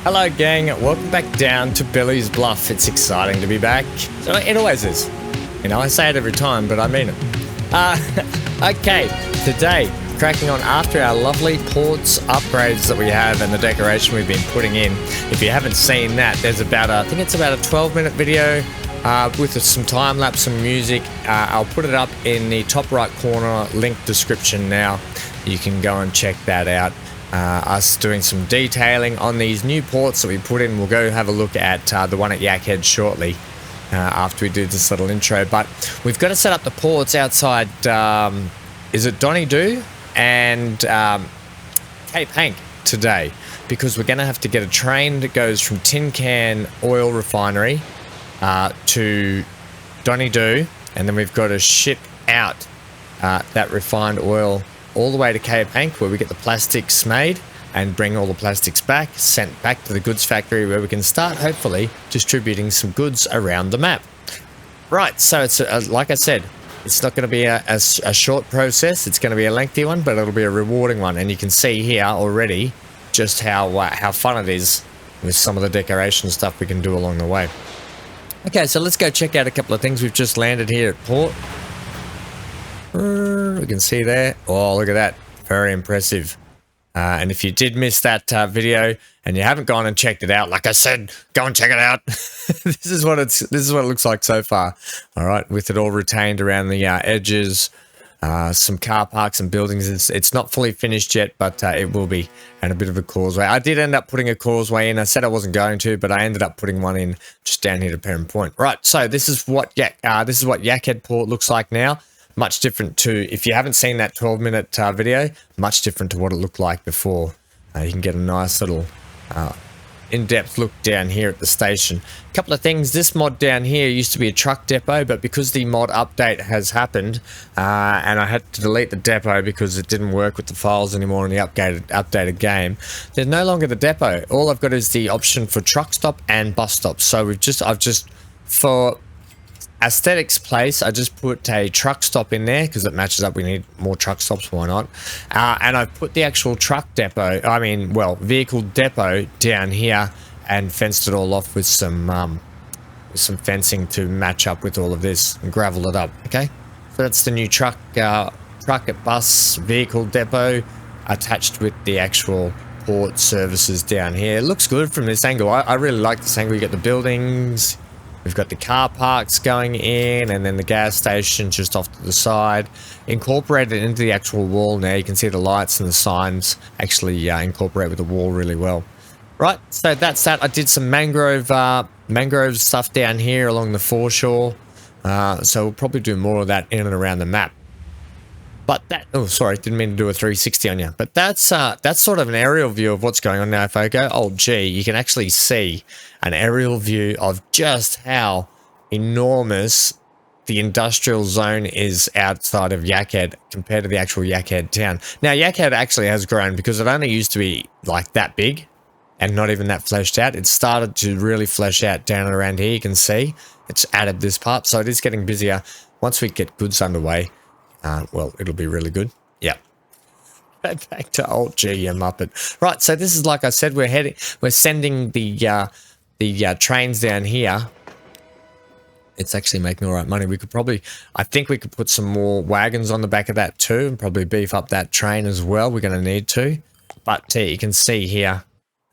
Hello gang, welcome back down to Billy's Bluff. It's exciting to be back. So it always is. You know, I say it every time, but I mean it. Okay, today, cracking on after our lovely ports upgrades that we have and the decoration we've been putting in. If you haven't seen that, there's about I think it's about a 12-minute video with some time-lapse and music. I'll put it up in the top right corner, link description now. You can go and check that out. Us doing some detailing on these new ports that we put in. We'll go have a look at the one at Yakhead shortly after we do this little intro. But we've got to set up the ports outside, is it Donny Doo and Cape Hank today, because we're going to have to get a train that goes from Tin Can Oil Refinery to Donny Doo, and then we've got to ship out that refined oil all the way to Cape Hank, where we get the plastics made and bring all the plastics back, sent back to the goods factory, where we can start hopefully distributing some goods around the map. Right, so it's like I said, it's not going to be a short process. It's going to be a lengthy one, but it'll be a rewarding one. And you can see here already just how fun it is with some of the decoration stuff we can do along the way. Okay, so let's go check out a couple of things. We've just landed here at port. We can see there. Oh, look at that. Very impressive. And if you did miss that video and you haven't gone and checked it out, like I said, go and check it out. This is what it looks like so far. All right, with it all retained around the edges, some car parks and buildings. It's not fully finished yet, but it will be, and a bit of a causeway. I did end up putting a causeway in. I said I wasn't going to, but I ended up putting one in just down here to Perrin Point. Right, so this is what Yakhead Port looks like now. Much different to, if you haven't seen that 12-minute video, much different to what it looked like before. You can get a nice little in-depth look down here at the station. A couple of things. This mod down here used to be a truck depot, but because the mod update has happened, and I had to delete the depot because it didn't work with the files anymore in the updated game, there's no longer the depot. All I've got is the option for truck stop and bus stop. So I've just for aesthetics place, I just put a truck stop in there because it matches up. We need more truck stops, why not? And I've put the actual truck depot, vehicle depot down here and fenced it all off with some fencing to match up with all of this and gravel it up. Okay, so that's the new truck at bus vehicle depot attached with the actual port services down here. It looks good from this angle. I really like this angle. You get the buildings. We've got the car parks going in, and then the gas station just off to the side. Incorporated into the actual wall now. You can see the lights and the signs actually incorporate with the wall really well. Right, so that's that. I did some mangrove stuff down here along the foreshore. So we'll probably do more of that in and around the map. But that, oh sorry, didn't mean to do a 360 on you. But that's sort of an aerial view of what's going on now. If I go Alt G, you can actually see an aerial view of just how enormous the industrial zone is outside of Yakhead compared to the actual Yakhead town. Now Yakhead actually has grown because it only used to be like that big and not even that fleshed out. It started to really flesh out down and around here. You can see it's added this part, so it is getting busier. Once we get goods underway, well, it'll be really good. Yeah. Back to Alt G, you muppet. Right, so this is, like I said, we're sending the trains down here. It's actually making all right money. We could probably, I think we could put some more wagons on the back of that too, and probably beef up that train as well. We're going to need to. But you can see here,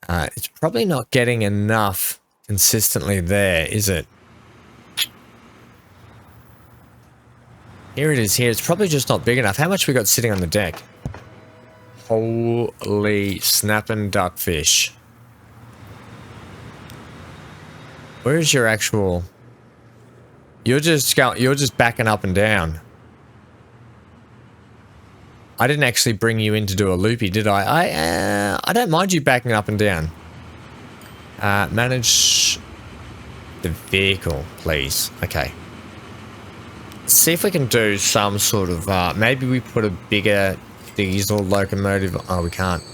it's probably not getting enough consistently there, is it? Here it is here. It's probably just not big enough. How much we got sitting on the deck? Holy snapping duckfish. Where's your actual... You're just backing up and down. I didn't actually bring you in to do a loopy, did I? I don't mind you backing up and down. Manage the vehicle, please. Okay. See if we can do some sort of maybe we put a bigger diesel locomotive. Oh, we can't.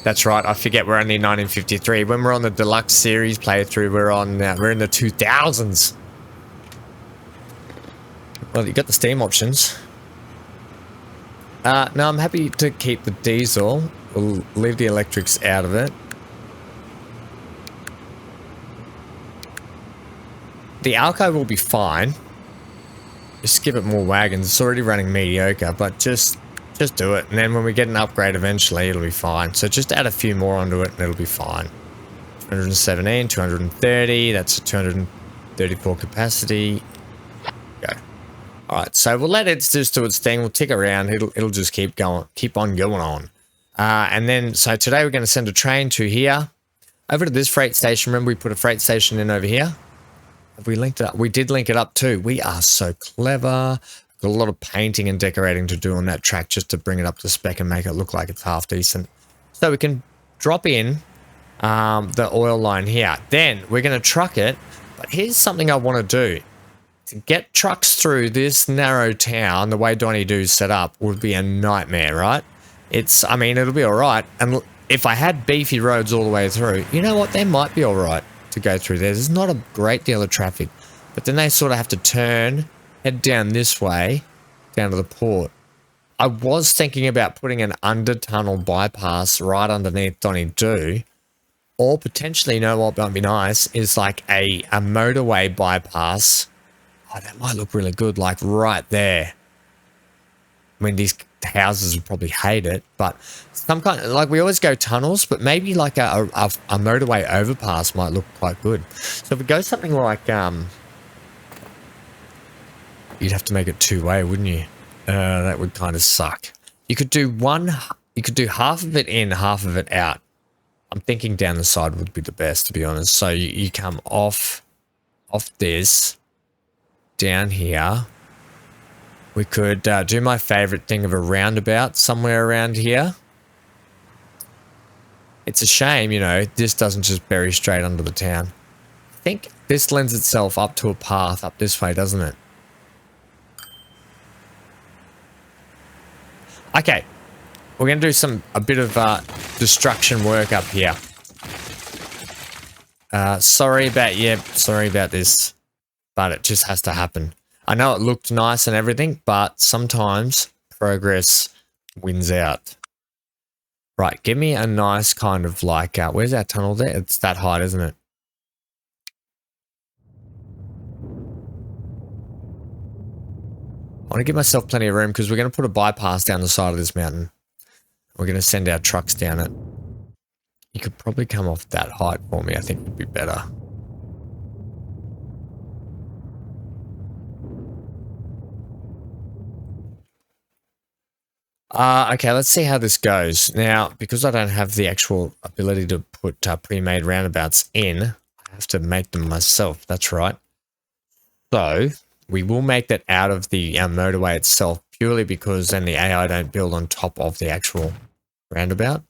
That's right, I forget we're only 1953. When we're on the deluxe series playthrough, we're in the 2000s. Well, you got the steam options. No, I'm happy to keep the diesel. We'll leave the electrics out of it. the Alco will be fine. Just give it more wagons. It's already running mediocre, but just do it. And then when we get an upgrade eventually, it'll be fine. So just add a few more onto it and it'll be fine. 217, 230, that's a 234 capacity. Go. Alright, so we'll let it just do its thing. We'll tick around. It'll just keep on going on. And then, so today we're going to send a train to here. Over to this freight station. Remember we put a freight station in over here? Have we linked it up? We did link it up too. We are so clever. Got a lot of painting and decorating to do on that track just to bring it up to spec and make it look like it's half decent. So we can drop in the oil line here. Then we're going to truck it. But here's something I want to do. To get trucks through this narrow town, the way Donnie Doo's set up, would be a nightmare, right? I mean, it'll be all right. And if I had beefy roads all the way through, you know what? They might be all right to go through there. There's not a great deal of traffic. But then they sort of have to turn, head down this way, down to the port. I was thinking about putting an under-tunnel bypass right underneath Donnie Doo. Or potentially, you know what might be nice, is like a motorway bypass. Oh, that might look really good, like right there. I mean, these houses would probably hate it, but some kind of, like we always go tunnels, but maybe like a motorway overpass might look quite good. So if we go something like, you'd have to make it two-way, wouldn't you? That would kind of suck. You could do half of it in, half of it out. I'm thinking down the side would be the best, to be honest. So you come off this, down here. We could do my favorite thing of a roundabout somewhere around here. It's a shame, you know, this doesn't just bury straight under the town. I think this lends itself up to a path up this way, doesn't it? Okay, we're going to do a bit of destruction work up here. Sorry about this, but it just has to happen. I know it looked nice and everything, but sometimes progress wins out. Right, give me a nice kind of like, where's that tunnel there? It's that height, isn't it? I want to give myself plenty of room because we're going to put a bypass down the side of this mountain. We're going to send our trucks down it. You could probably come off that height for me. I think would be better. Okay, let's see how this goes. Now, because I don't have the actual ability to put pre-made roundabouts in, I have to make them myself. That's right. So, we will make that out of the motorway itself, purely because then the AI don't build on top of the actual roundabout.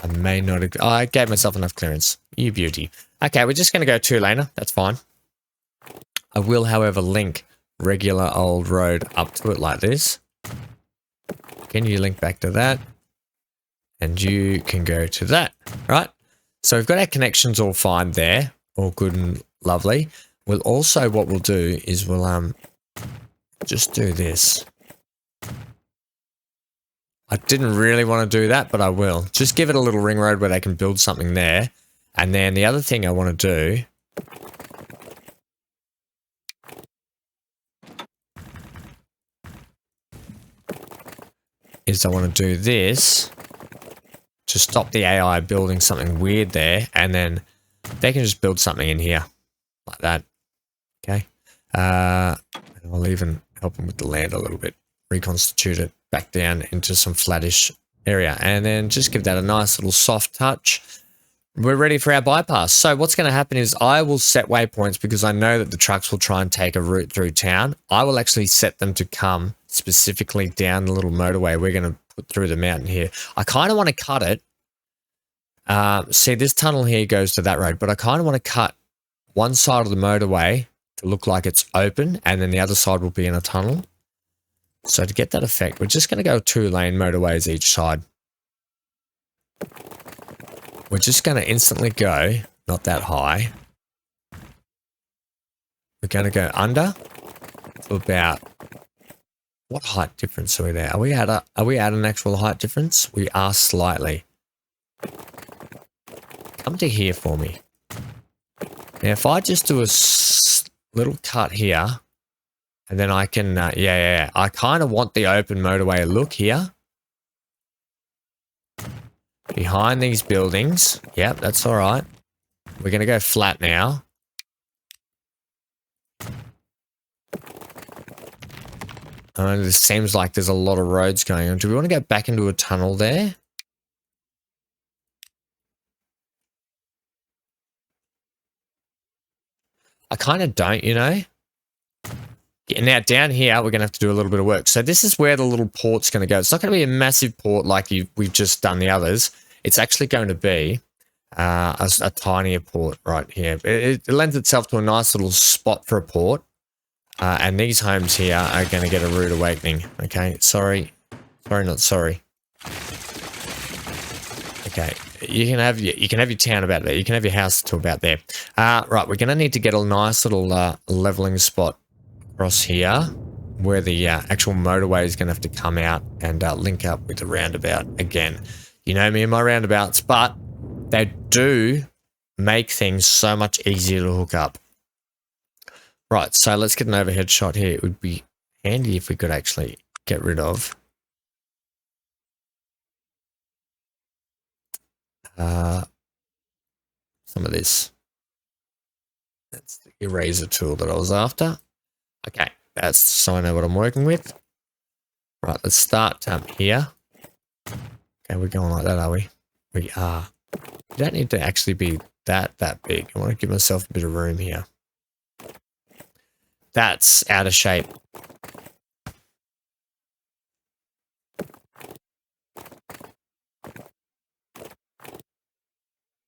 I may not have... Oh, I gave myself enough clearance. You beauty. Okay, we're just going to go two-laner. That's fine. I will, however, link regular old road up to it like this. Can you link back to that? And you can go to that, right? So we've got our connections all fine there. All good and lovely. We'll also, what we'll do is we'll just do this. I didn't really want to do that, but I will. Just give it a little ring road where they can build something there. And then the other thing I want to do is I want to do this to stop the AI building something weird there, and then they can just build something in here like that. Okay. I'll even help them with the land a little bit, reconstitute it back down into some flattish area, and then just give that a nice little soft touch. We're ready for our bypass. So what's going to happen is I will set waypoints because I know that the trucks will try and take a route through town. I will actually set them to come specifically down the little motorway we're going to put through the mountain here. I kind of want to cut it. See, this tunnel here goes to that road, but I kind of want to cut one side of the motorway to look like it's open, and then the other side will be in a tunnel. So to get that effect, we're just going to go 2-lane motorways each side. We're just going to instantly go, not that high. We're going to go under to about What height difference are we there? Are we at an actual height difference? We are slightly. Come to here for me. Now, if I just do a little cut here, and then I can, yeah. I kind of want the open motorway look here. Behind these buildings. Yep, that's all right. We're going to go flat now. This seems like there's a lot of roads going on. Do we want to go back into a tunnel there? I kind of don't, you know. Now, down here, we're going to have to do a little bit of work. So this is where the little port's going to go. It's not going to be a massive port like we've just done the others. It's actually going to be a tinier port right here. It lends itself to a nice little spot for a port. And these homes here are going to get a rude awakening. Okay, sorry. Sorry, not sorry. Okay, you can have your town about there. You can have your house to about there. Right, we're going to need to get a nice little leveling spot across here where the actual motorway is going to have to come out and link up with the roundabout again. You know me and my roundabouts, but they do make things so much easier to hook up. Right, so let's get an overhead shot here. It would be handy if we could actually get rid of some of this. That's the eraser tool that I was after. Okay, that's so I know what I'm working with. Right, let's start here. Okay, we're going like that, are we? We are. You don't need to actually be that big. I want to give myself a bit of room here. That's out of shape.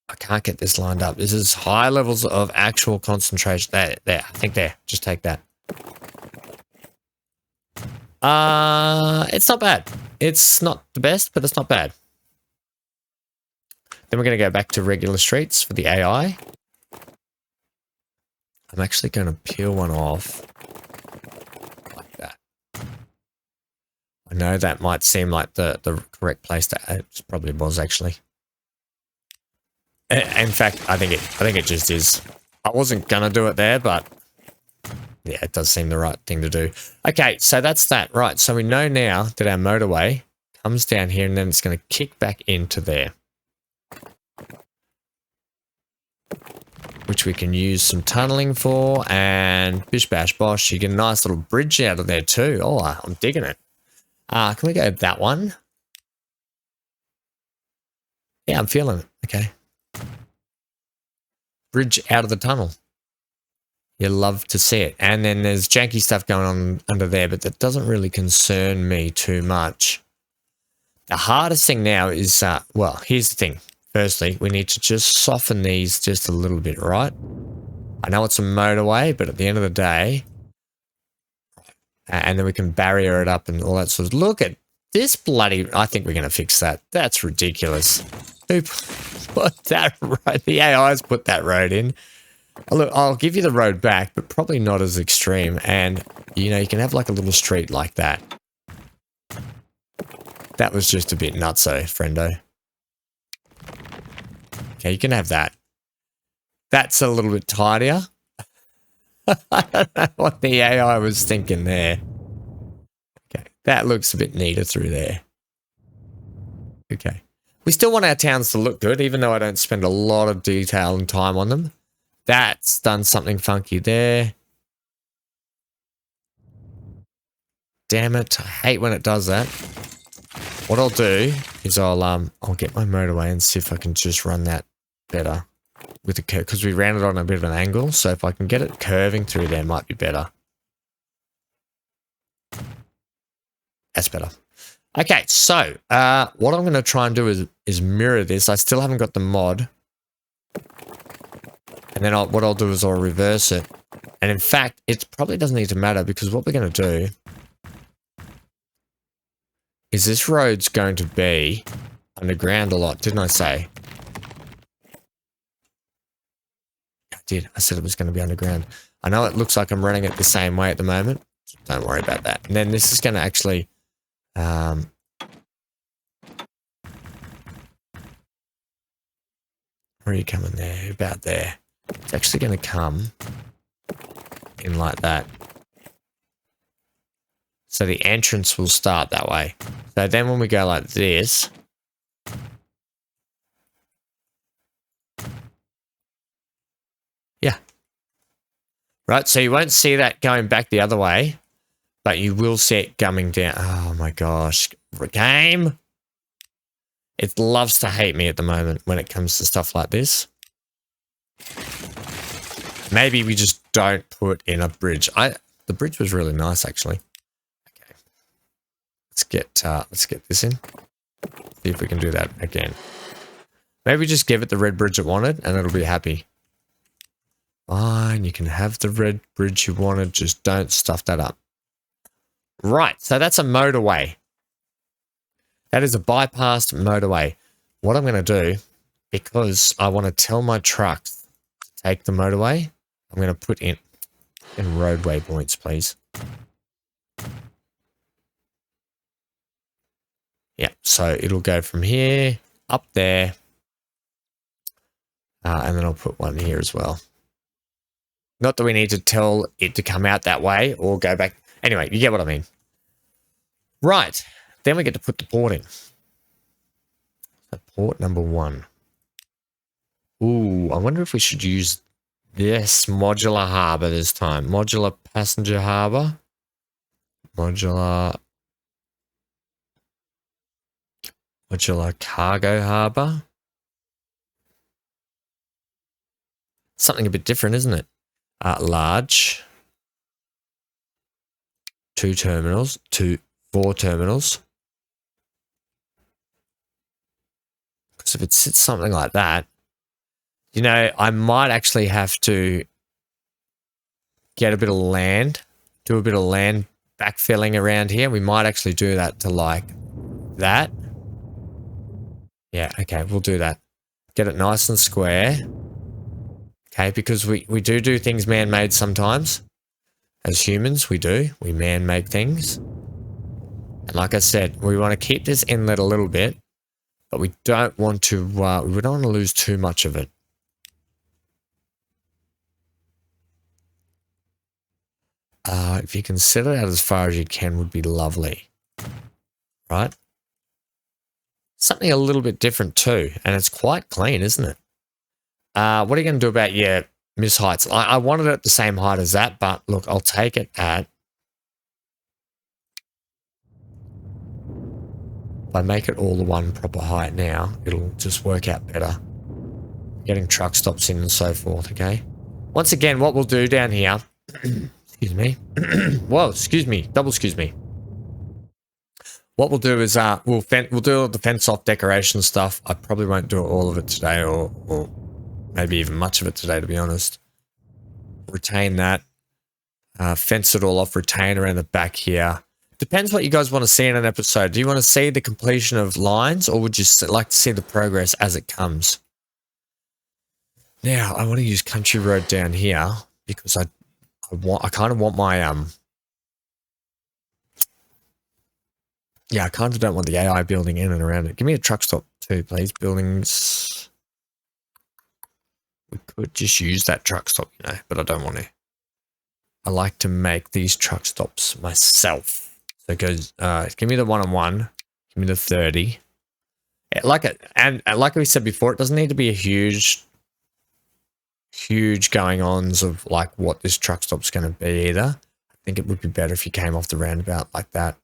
I can't get this lined up. This is high levels of actual concentration. There. I think there. Just take that. It's not bad. It's not the best, but it's not bad. Then we're going to go back to regular streets for the AI. I'm actually going to peel one off like that. I know that might seem like the correct place to add. It probably was actually. In fact, I think it just is. I wasn't going to do it there, but yeah, it does seem the right thing to do. Okay, so that's that. Right, so we know now that our motorway comes down here and then it's going to kick back into there. Which we can use some tunneling for, and bish bash bosh, you get a nice little bridge out of there too. Oh, I'm digging it. Can we go that one? Yeah, I'm feeling it. Okay. Bridge out of the tunnel. You love to see it. And then there's janky stuff going on under there, but that doesn't really concern me too much. The hardest thing now is, well, here's the thing. Firstly, we need to just soften these just a little bit, right? I know it's a motorway, but at the end of the day, and then we can barrier it up and all that sort of, look at this bloody, I think we're going to fix that. That's ridiculous. Who put that road? The AI's put that road in. Look, I'll give you the road back, but probably not as extreme. And, you know, you can have like a little street like that. That was just a bit nutso, friendo. Okay, you can have that. That's a little bit tidier. I don't know what the AI was thinking there. Okay, that looks a bit neater through there. Okay. We still want our towns to look good, even though I don't spend a lot of detail and time on them. That's done something funky there. Damn it, I hate when it does that. What I'll do is I'll get my motorway and see if I can just run that better with the curve, because we ran it on a bit of an angle, so if I can get it curving through there, might be better. That's better. Okay, so what I'm going to try and do is mirror this. I still haven't got the mod, and then what I'll do is I'll reverse it. And in fact, it probably doesn't need to matter, because what we're going to do is this road's going to be underground a lot, didn't I say? I did. I said it was going to be underground. I know it looks like I'm running it the same way at the moment. Don't worry about that. And then this is going to actually... where are you coming there? About there. It's actually going to come in like that. So the entrance will start that way. So then when we go like this... Yeah. Right, so you won't see that going back the other way, but you will see it coming down. Oh my gosh. Game! It loves to hate me at the moment when it comes to stuff like this. Maybe we just don't put in a bridge. The bridge was really nice, actually. Okay. Let's get this in. See if we can do that again. Maybe just give it the red bridge it wanted and it'll be happy. Fine, you can have the red bridge you wanted, just don't stuff that up. Right, so that's a motorway. That is a bypassed motorway. What I'm going to do, because I want to tell my trucks to take the motorway, I'm going to put in roadway points, please. Yeah, so it'll go from here, up there, and then I'll put one here as well. Not that we need to tell it to come out that way or go back. Anyway, you get what I mean. Right. Then we get to put the port in. So port number 1. Ooh, I wonder if we should use this modular harbor this time. Modular passenger harbor. Modular cargo harbor. Something a bit different, isn't it? Large. 4 terminals. Because if it sits something like that, you know, I might actually have to get a bit of land, do a bit of land backfilling around here. We might actually do that to like that. Yeah, okay, we'll do that. Get it nice and square. Okay, because we do things man-made sometimes. As humans, we do. We man-make things. And like I said, we want to keep this inlet a little bit, but we don't want to, we don't want to lose too much of it. If you can set it out as far as you can would be lovely. Right? Something a little bit different too, and it's quite clean, isn't it? What are you going to do about your miss heights? I wanted it at the same height as that, but look, I'll take it at... If I make it all the one proper height now, it'll just work out better. Getting truck stops in and so forth, okay? Once again, what we'll do down here... excuse me. Whoa, excuse me. Double excuse me. What we'll do is we'll do all the fence-off decoration stuff. I probably won't do all of it today or maybe even much of it today, to be honest. Retain that. Fence it all off. Retain around the back here. Depends what you guys want to see in an episode. Do you want to see the completion of lines or would you like to see the progress as it comes? Now, I want to use Country Road down here because I kind of want my... Yeah, I kind of don't want the AI building in and around it. Give me a truck stop too, please. Buildings... We could just use that truck stop, you know, but I don't want to. I like to make these truck stops myself. So it goes, give me the 1-on-1, give me the 30. And like we said before, it doesn't need to be a huge going-ons of like what this truck stop's going to be either. I think it would be better if you came off the roundabout like that.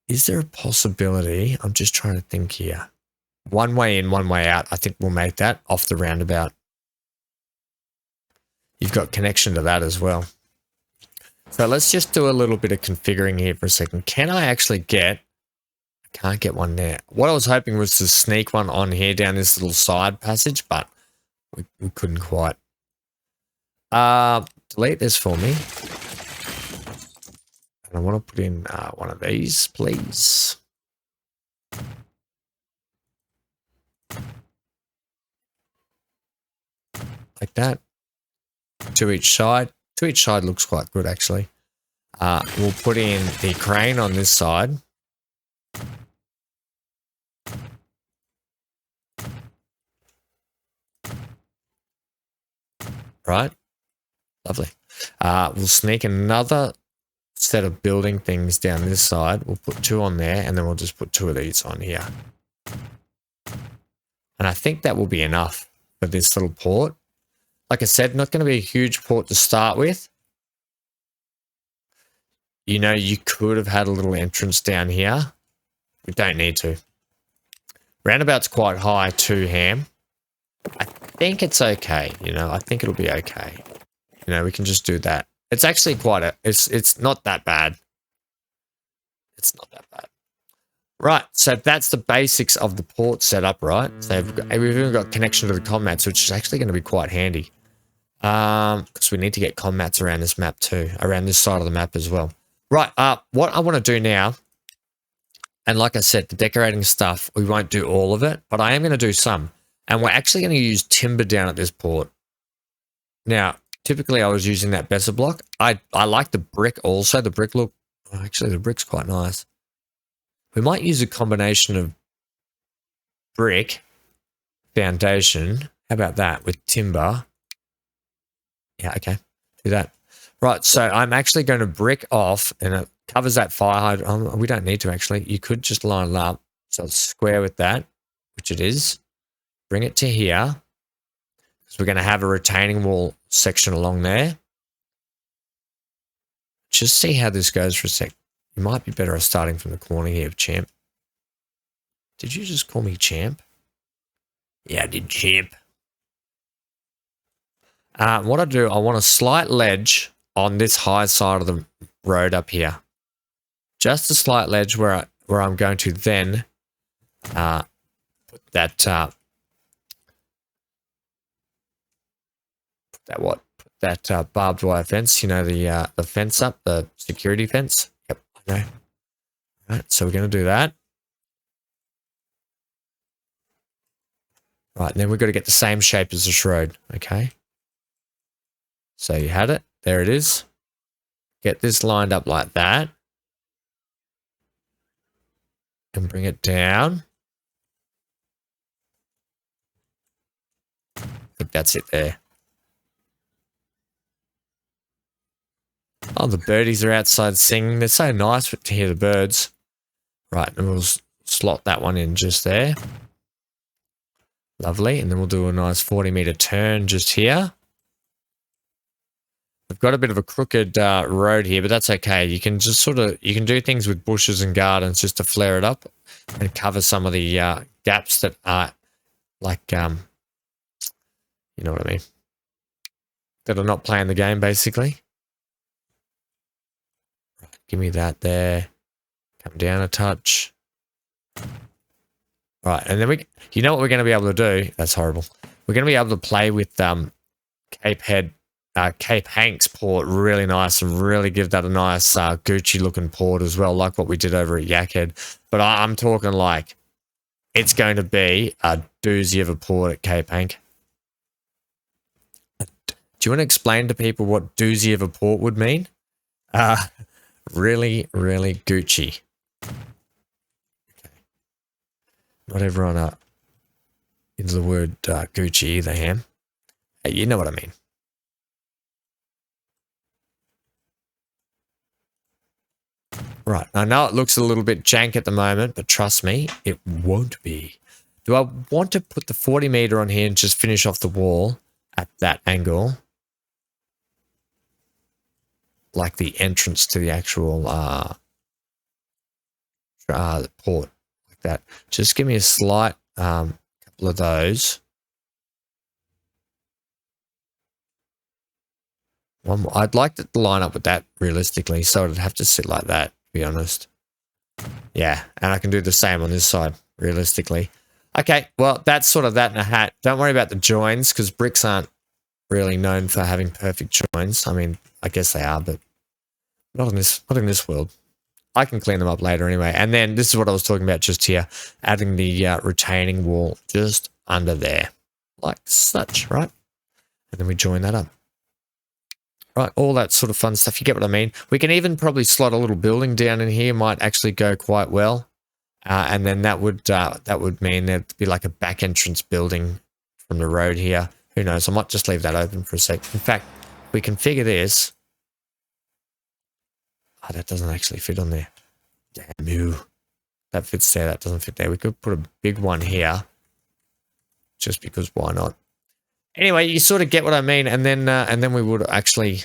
Is there a possibility? I'm just trying to think here. One way in, one way out. I think we'll make that off the roundabout. You've got connection to that as well. So let's just do a little bit of configuring here for a second. Can I actually get... I can't get one there. What I was hoping was to sneak one on here down this little side passage, but we couldn't quite. Delete this for me. And I want to put in one of these, please. Like that. To each side. To each side looks quite good, actually. We'll put in the crane on this side. Right? Lovely. We'll sneak another set of building things down this side. We'll put 2 on there, and then we'll just put 2 of these on here. And I think that will be enough for this little port. Like I said, not going to be a huge port to start with. You know, you could have had a little entrance down here. We don't need to. Roundabout's quite high too, Ham. I think it's okay, you know. I think it'll be okay. You know, we can just do that. It's actually quite a... It's not that bad. It's not that bad. Right, so that's the basics of the port setup, right? So we've even got connection to the comm mats, which is actually going to be quite handy. Because we need to get comm mats around this map too. Around this side of the map as well. Right, what I want to do now... And like I said, the decorating stuff, we won't do all of it, but I am going to do some. And we're actually going to use timber down at this port. Now, typically I was using that Besser block. I like the brick also. The brick look, well, actually the brick's quite nice. We might use a combination of brick, foundation. How about that with timber? Yeah, okay. Do that. Right, so I'm actually going to brick off, and it covers that fire hydrant. We don't need to actually. You could just line it up. So it's square with that, which it is. Bring it to here. So we're going to have a retaining wall section along there. Just see how this goes for a sec. You might be better off starting from the corner here, champ. Did you just call me champ? Yeah, I did, champ. What I do, I want a slight ledge on this high side of the road up here. Just a slight ledge where I'm going to then put that barbed wire fence. You know, the fence up, the security fence. Yep, I know. Right, so we're going to do that. Right, and then we've got to get the same shape as the road. Okay. So you had it. There it is. Get this lined up like that. And bring it down. I think that's it there. Oh, the birdies are outside singing. They're so nice to hear the birds. Right, and we'll slot that one in just there. Lovely. And then we'll do a nice 40-meter turn just here. We've got a bit of a crooked road here, but that's okay. You can just you can do things with bushes and gardens just to flare it up and cover some of the gaps that are like, you know what I mean, that are not playing the game, basically. Right, give me that there. Come down a touch. Right, and then you know what we're going to be able to do? That's horrible. We're going to be able to play with Cape Hanks port really nice and really give that a nice Gucci looking port as well, like what we did over at Yakhead. But I'm talking like it's going to be a doozy of a port at Cape Hank. Do you want to explain to people what doozy of a port would mean? Really, really Gucci. Okay. Not everyone into the word Gucci either, Ham. Hey, you know what I mean. Right, I know it looks a little bit jank at the moment, but trust me, it won't be. Do I want to put the 40-meter on here and just finish off the wall at that angle? Like the entrance to the actual port, like that. Just give me a slight couple of those. One more. I'd like to line up with that realistically, so it'd have to sit like that. Be honest. Yeah, and I can do the same on this side, realistically. Okay, well, that's sort of that in a hat. Don't worry about the joins, because bricks aren't really known for having perfect joins. I mean, I guess they are, but not in this world. I can clean them up later anyway. And then this is what I was talking about just here, adding the retaining wall just under there, like such, right? And then we join that up. right? All that sort of fun stuff. You get what I mean? We can even probably slot a little building down in here. Might actually go quite well. And then that would mean there'd be like a back entrance building from the road here. Who knows? I might just leave that open for a sec. In fact, we configure this. Oh, that doesn't actually fit on there. Damn you. That fits there. That doesn't fit there. We could put a big one here. Just because why not? Anyway, you sort of get what I mean. And then we would actually,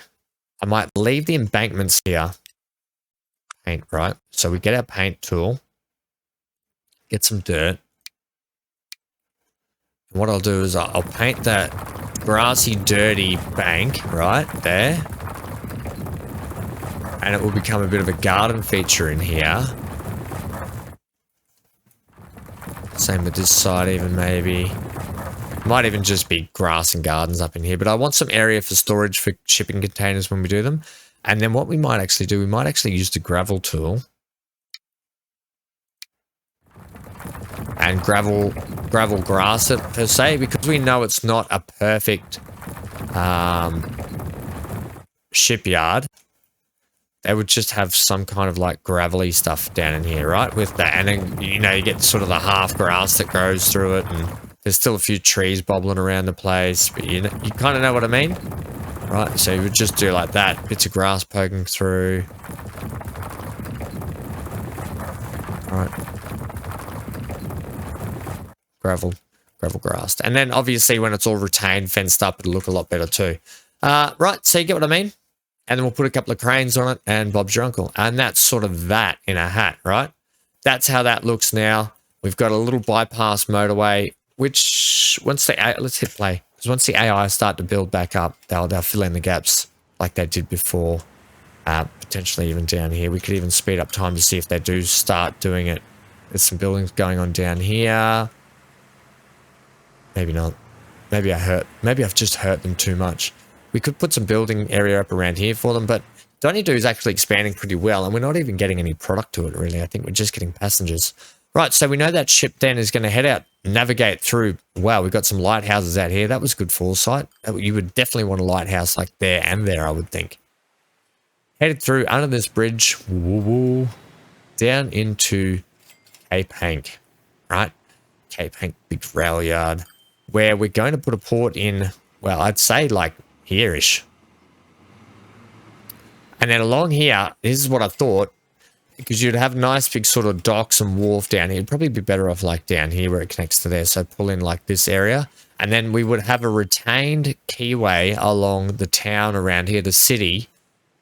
I might leave the embankments here. Paint, right? So we get our paint tool. Get some dirt. And what I'll do is I'll paint that grassy, dirty bank right there. And it will become a bit of a garden feature in here. Same with this side even maybe. Might even just be grass and gardens up in here. But I want some area for storage for shipping containers when we do them. And then what we might actually do, we might actually use the gravel tool. And gravel grass it per se, because we know it's not a perfect shipyard. They would just have some kind of like gravelly stuff down in here, right? With that, and then you know you get sort of the half grass that grows through it, and there's still a few trees bobbling around the place, but you kind of know what I mean, right? So you would just do like that, bits of grass poking through. All right. Gravel grass. And then obviously when it's all retained, fenced up, it'll look a lot better too. Right, so you get what I mean? And then we'll put a couple of cranes on it and Bob's your uncle. And that's sort of that in a hat, right? That's how that looks now. We've got a little bypass motorway, which once let's hit play. Because once the AI start to build back up, they'll fill in the gaps like they did before. Potentially even down here. We could even speed up time to see if they do start doing it. There's some buildings going on down here. Maybe not. Maybe I've just hurt them too much. We could put some building area up around here for them, but Donny Do is actually expanding pretty well, and we're not even getting any product to it, really. I think we're just getting passengers. Right, so we know that ship then is going to head out, navigate through. Wow, we've got some lighthouses out here. That was good foresight. You would definitely want a lighthouse like there and there, I would think. Headed through under this bridge, down into Cape Hank, right? Cape Hank big rail yard, where we're going to put a port in, well, I'd say like here-ish. And then along here, this is what I thought, because you'd have nice big sort of docks and wharf down here. It'd probably be better off like down here where it connects to there. So pull in like this area. And then we would have a retained keyway along the town around here, the city,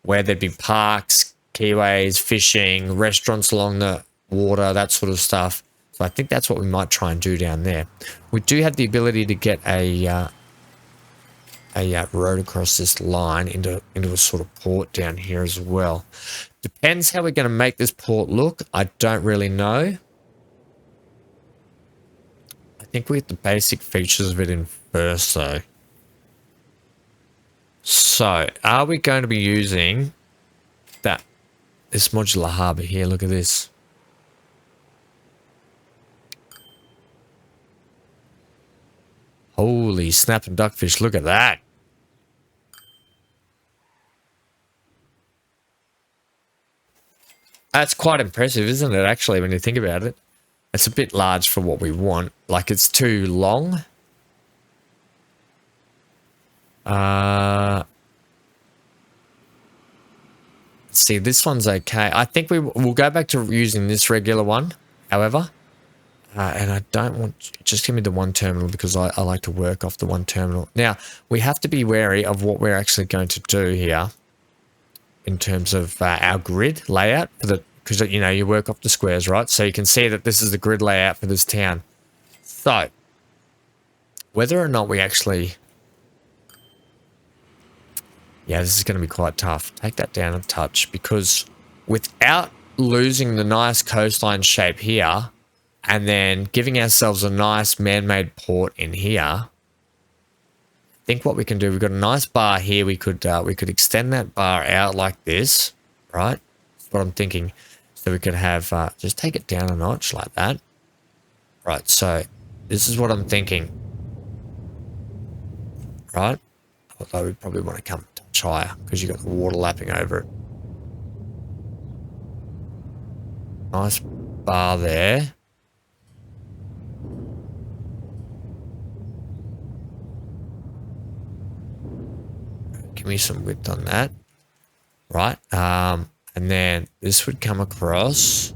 where there'd be parks, keyways, fishing, restaurants along the water, that sort of stuff. So I think that's what we might try and do down there. We do have the ability to get a road across this line into a sort of port down here as well. Depends how we're going to make this port look. I don't really know. I think we get the basic features of it in first though. So are we going to be using this modular harbour here? Look at this. Holy snap and duckfish, look at that. That's quite impressive, isn't it, actually, when you think about it? It's a bit large for what we want. Like, it's too long. See, this one's okay. I think we'll go back to using this regular one, however. And I don't want... Just give me the one terminal because I like to work off the one terminal. Now, we have to be wary of what we're actually going to do here in terms of our grid layout. Because, you know, you work off the squares, right? So you can see that this is the grid layout for this town. So, whether or not we actually... Yeah, this is going to be quite tough. Take that down a touch because without losing the nice coastline shape here... and then giving ourselves a nice man-made port in here. I think what we can do, we've got a nice bar here. We could extend that bar out like this, right? That's what I'm thinking. So we could have, just take it down a notch like that. Right, so this is what I'm thinking. Right? Although we probably want to come much higher because you've got the water lapping over it. Nice bar there. Give me some width on that. Right. And then this would come across.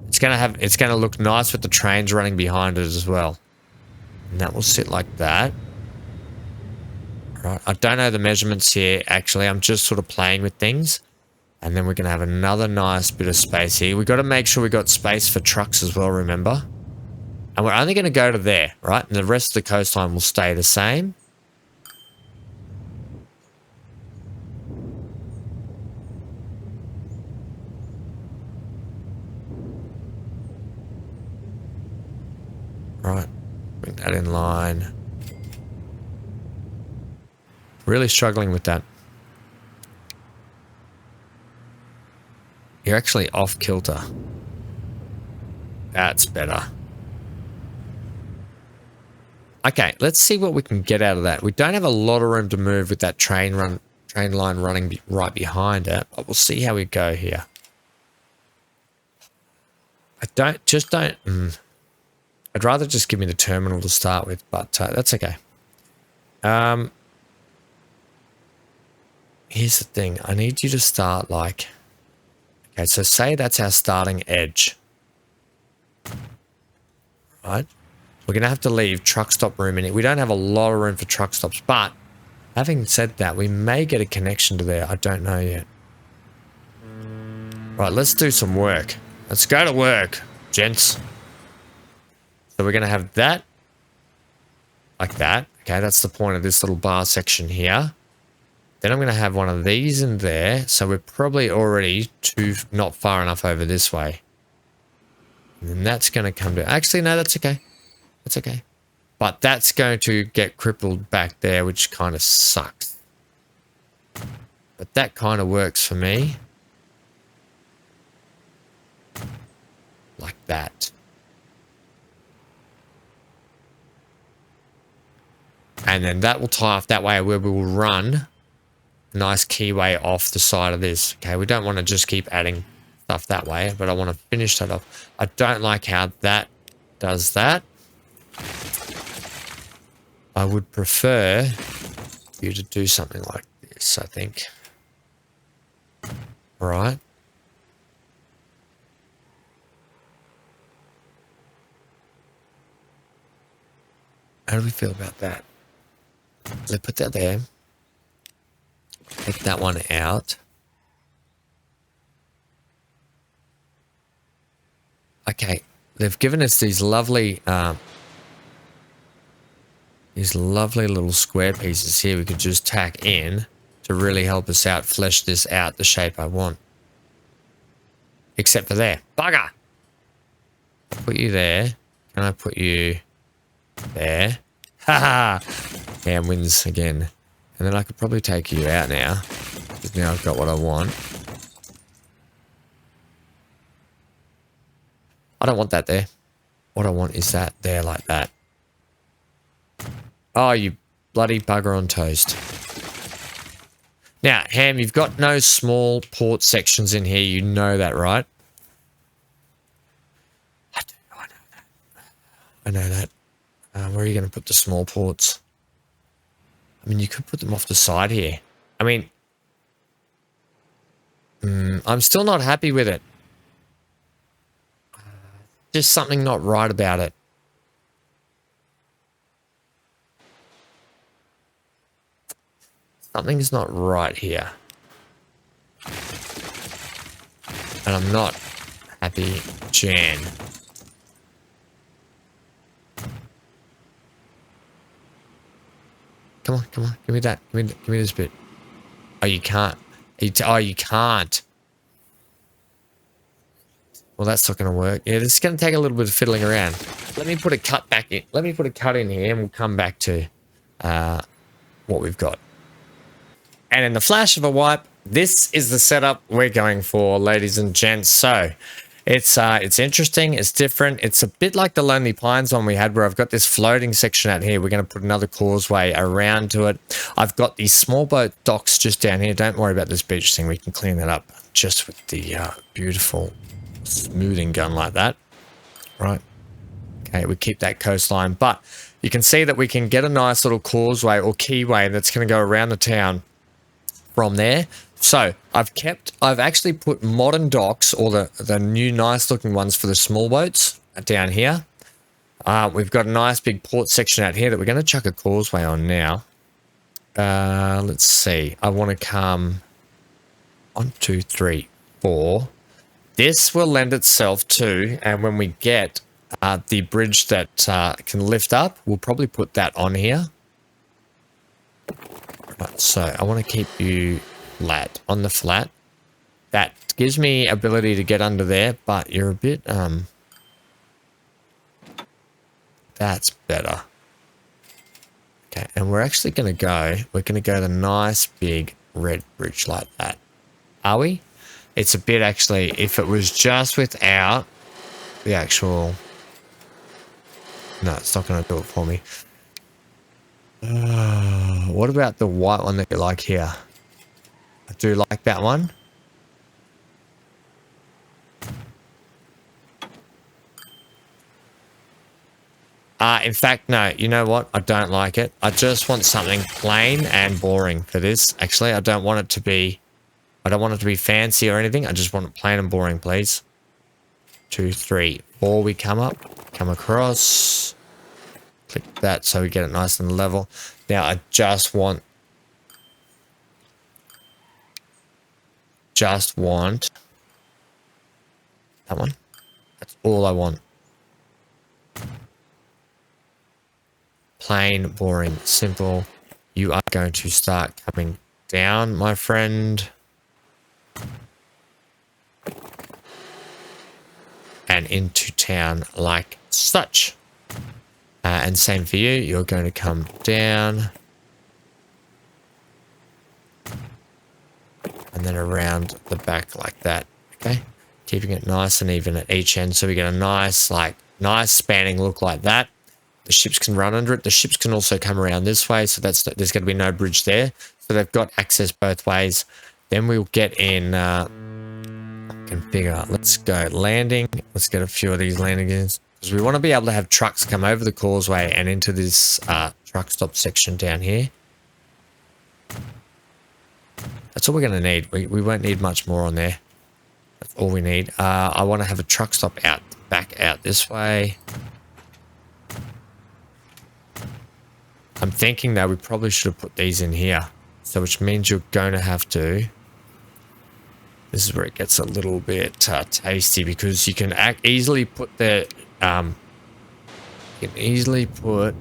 It's gonna look nice with the trains running behind it as well. And that will sit like that. Right. I don't know the measurements here, actually. I'm just sort of playing with things. And then we're going to have another nice bit of space here. We've got to make sure we got space for trucks as well, remember? And we're only going to go to there, right? And the rest of the coastline will stay the same. Right. Bring that in line. Really struggling with that. You're actually off kilter. That's better. Okay, let's see what we can get out of that. We don't have a lot of room to move with that train line running right behind it, but we'll see how we go here. I'd rather just give me the terminal to start with, but that's okay. Here's the thing. I need you to start like... Okay, so say that's our starting edge. Right? We're going to have to leave truck stop room in it. We don't have a lot of room for truck stops, but having said that, we may get a connection to there. I don't know yet. Right, let's do some work. Let's go to work, gents. So we're going to have that like that. Okay, that's the point of this little bar section here. Then I'm going to have one of these in there. So we're probably already not far enough over this way. And then that's going to come to... Actually, no, that's okay. That's okay. But that's going to get crippled back there, which kind of sucks. But that kind of works for me. Like that. And then that will tie off that way where we will run... nice keyway off the side of this. Okay, we don't want to just keep adding stuff that way, but I want to finish that off. I don't like how that does that. I would prefer you to do something like this, I think. All right. How do we feel about that? Let's put that there. Take that one out. Okay, they've given us these lovely little square pieces here we could just tack in to really help us out, flesh this out the shape I want. Except for there. Bugger! Put you there. Can I put you there? Haha! Cam wins again. And then I could probably take you out now. Because now I've got what I want. I don't want that there. What I want is that there like that. Oh, you bloody bugger on toast. Now, Ham, you've got no small port sections in here. You know that, right? I know that. I know that. Where are you going to put the small ports? I mean, you could put them off the side here. I mean, I'm still not happy with it. Just something not right about it. Something's not right here. And I'm not happy, Jan. Come on, come on. Give me that. Give me this bit. Oh, you can't. Oh, you can't. Well, that's not going to work. Yeah, this is going to take a little bit of fiddling around. Let me put a cut back in. Let me put a cut in here and we'll come back to what we've got. And in the flash of a wipe, this is the setup we're going for, ladies and gents. So, It's interesting. It's different. It's a bit like the Lonely Pines one we had where I've got this floating section out here. We're going to put another causeway around to it. I've got these small boat docks just down here. Don't worry about this beach thing. We can clean that up just with the beautiful smoothing gun like that. Right. Okay, we keep that coastline. But you can see that we can get a nice little causeway or keyway that's going to go around the town from there. So I've actually put modern docks, or the new nice looking ones for the small boats down here. We've got a nice big port section out here that we're going to chuck a causeway on now. Let's see. I want to come 1, 2, 3, 4. This will lend itself to, and when we get the bridge that can lift up, we'll probably put that on here. Right, so I want to keep you flat, on the flat. That gives me ability to get under there, but you're a bit, that's better. Okay, and we're actually going to go the nice big red bridge like that. Are we? It's a bit actually, if it was just without the actual, no, it's not going to do it for me. What about the white one that you like here? I do like that one. In fact, no, you know what? I don't like it. I just want something plain and boring for this. Actually, I don't want it to be fancy or anything. I just want it plain and boring, please. 2, 3, 4, we come across. Click that so we get it nice and level. Now, I just want that one. That's all I want. Plain, boring, simple. You are going to start coming down, my friend. And into town like such. And same for you. You're going to come down. And then around the back like that. Okay. Keeping it nice and even at each end. So we get a nice spanning look like that. The ships can run under it. The ships can also come around this way. So there's going to be no bridge there. So they've got access both ways. Then we'll get in configure. Let's go landing. Let's get a few of these landing gears. Because we want to be able to have trucks come over the causeway and into this truck stop section down here. That's all we're going to need. We won't need much more on there. That's all we need. I want to have a truck stop back out this way. I'm thinking that we probably should have put these in here. So which means you're going to have to... This is where it gets a little bit tasty because you can easily put the... you can easily put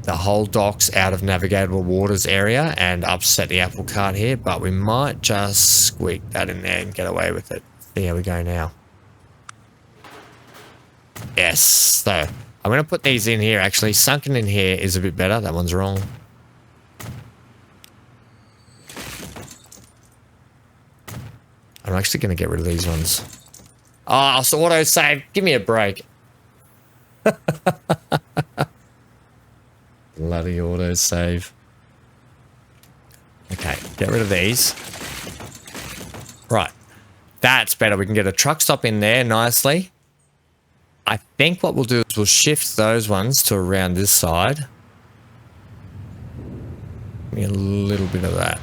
the whole docks out of navigable waters area and upset the apple cart here, but we might just squeak that in there and get away with it. See how we go now. Yes, so I'm going to put these in here actually. Sunken in here is a bit better. That one's wrong. I'm actually going to get rid of these ones. Oh, so auto save. Give me a break. Bloody auto save. Okay, get rid of these. Right. That's better. We can get a truck stop in there nicely. I think what we'll do is we'll shift those ones to around this side. Give me a little bit of that.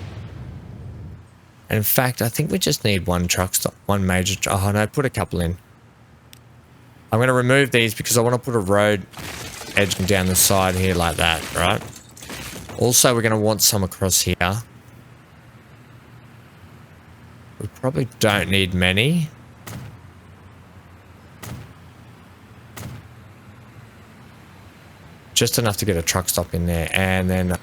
And in fact, I think we just need one truck stop, one major. Oh no, put a couple in. I'm going to remove these because I want to put a road edging down the side here like that, right? Also, we're going to want some across here. We probably don't need many. Just enough to get a truck stop in there. And then, do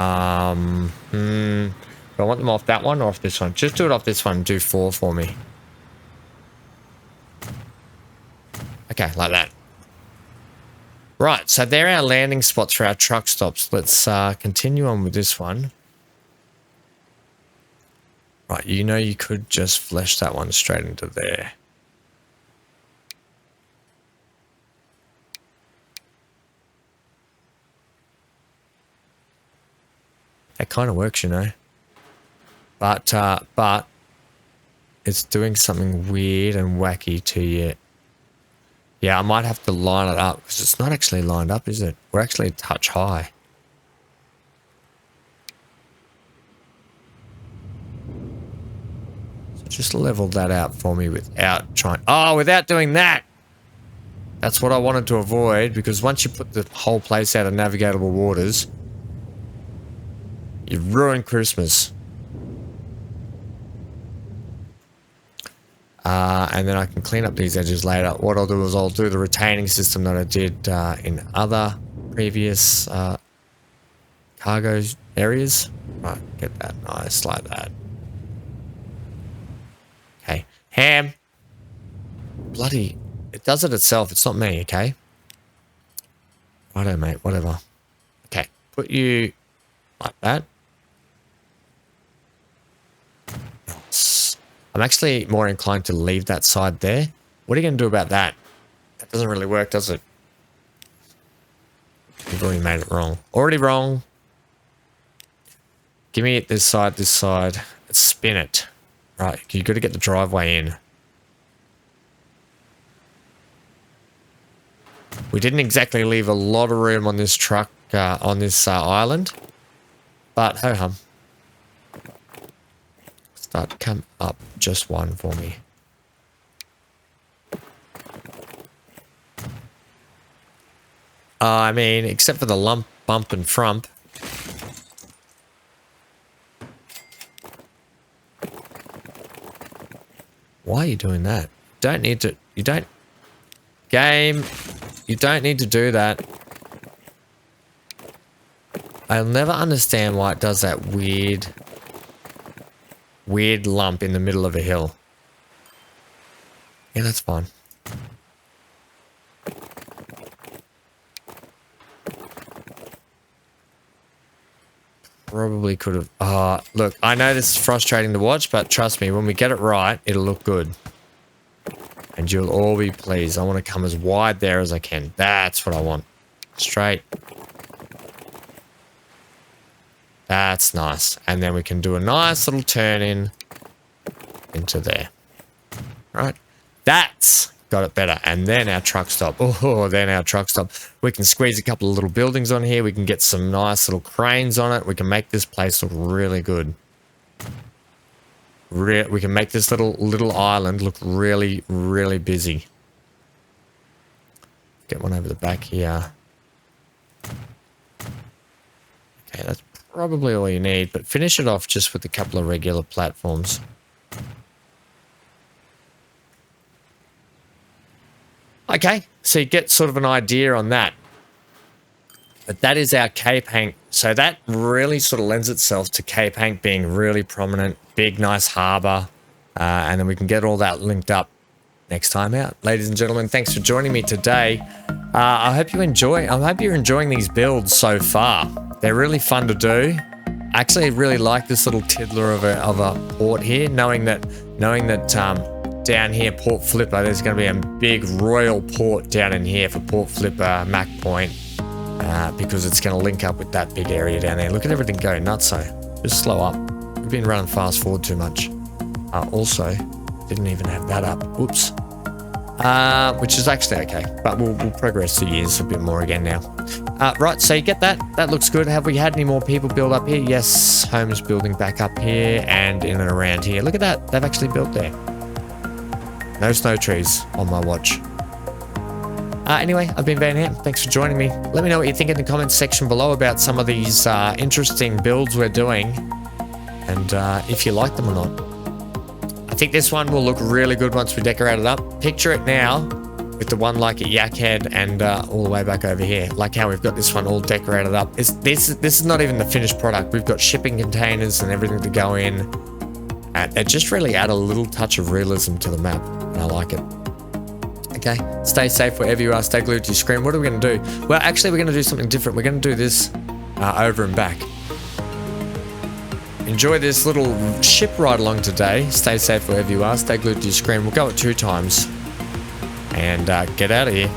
I want them off that one or off this one? Just do it off this one. Do 4 for me. Okay, like that. Right, so there are our landing spots for our truck stops. Let's continue on with this one. Right, you know you could just flesh that one straight into there. kind of works, you know. But it's doing something weird and wacky to you. Yeah, I might have to line it up because it's not actually lined up, is it? We're actually a touch high. So just level that out for me without trying... Oh, without doing that! That's what I wanted to avoid, because once you put the whole place out of navigatable waters, you ruin Christmas. And then I can clean up these edges later. What I'll do is I'll do the retaining system that I did in other previous cargo areas. Right, get that nice like that. Okay, ham. Bloody, it does it itself. It's not me, okay? Righto, mate, whatever. Okay, put you like that. I'm actually more inclined to leave that side there. What are you going to do about that? That doesn't really work, does it? You've already made it wrong. Already wrong. Give me it this side, spin it. Right, you got to get the driveway in. We didn't exactly leave a lot of room on this truck, on this island. But ho-hum. Start to come up just one for me. I mean, except for the lump, bump, and frump. Why are you doing that? Don't need to... You don't... Game... You don't need to do that. I'll never understand why it does that weird lump in the middle of a hill. Yeah, that's fine. Probably could have... look, I know this is frustrating to watch, but trust me, when we get it right, it'll look good. And you'll all be pleased. I want to come as wide there as I can. That's what I want. Straight. That's nice. And then we can do a nice little turn in into there. Right. That's got it better. And then our truck stop. Oh, then our truck stop. We can squeeze a couple of little buildings on here. We can get some nice little cranes on it. We can make this place look really good. We can make this little island look really, really busy. Get one over the back here. Okay, that's probably all you need, but finish it off just with a couple of regular platforms. Okay, so you get sort of an idea on that. But that is our Cape Hank. So that really sort of lends itself to Cape Hank being really prominent, big, nice harbour. And then we can get all that linked up next time out. Ladies and gentlemen, thanks for joining me today. I hope you enjoy. I hope you're enjoying these builds so far. They're really fun to do. I actually really like this little tiddler of a port here, knowing that down here, Port Flipper, there's going to be a big royal port down in here for Port Flipper, Mac Point. Because it's going to link up with that big area down there. Look at everything go nutso. Just slow up. We've been running fast forward too much. Also, didn't even have that up. Oops. Which is actually okay. But we'll progress the years a bit more again now. Right, so you get that. That looks good. Have we had any more people build up here? Yes, homes building back up here and in and around here. Look at that. They've actually built there. No snow trees on my watch. Anyway, I've been Van Ham. Thanks for joining me. Let me know what you think in the comments section below about some of these interesting builds we're doing. And if you like them or not. I think this one will look really good once we decorate it up. Picture it now with the one like at Yak Head and all the way back over here. Like how we've got this one all decorated up. This is not even the finished product. We've got shipping containers and everything to go in. It just really add a little touch of realism to the map. And I like it. Okay, stay safe wherever you are. Stay glued to your screen. What are we going to do? Well, actually, we're going to do something different. We're going to do this over and back. Enjoy this little ship ride along today. Stay safe wherever you are. Stay glued to your screen. We'll go it 2 times. And get out of here.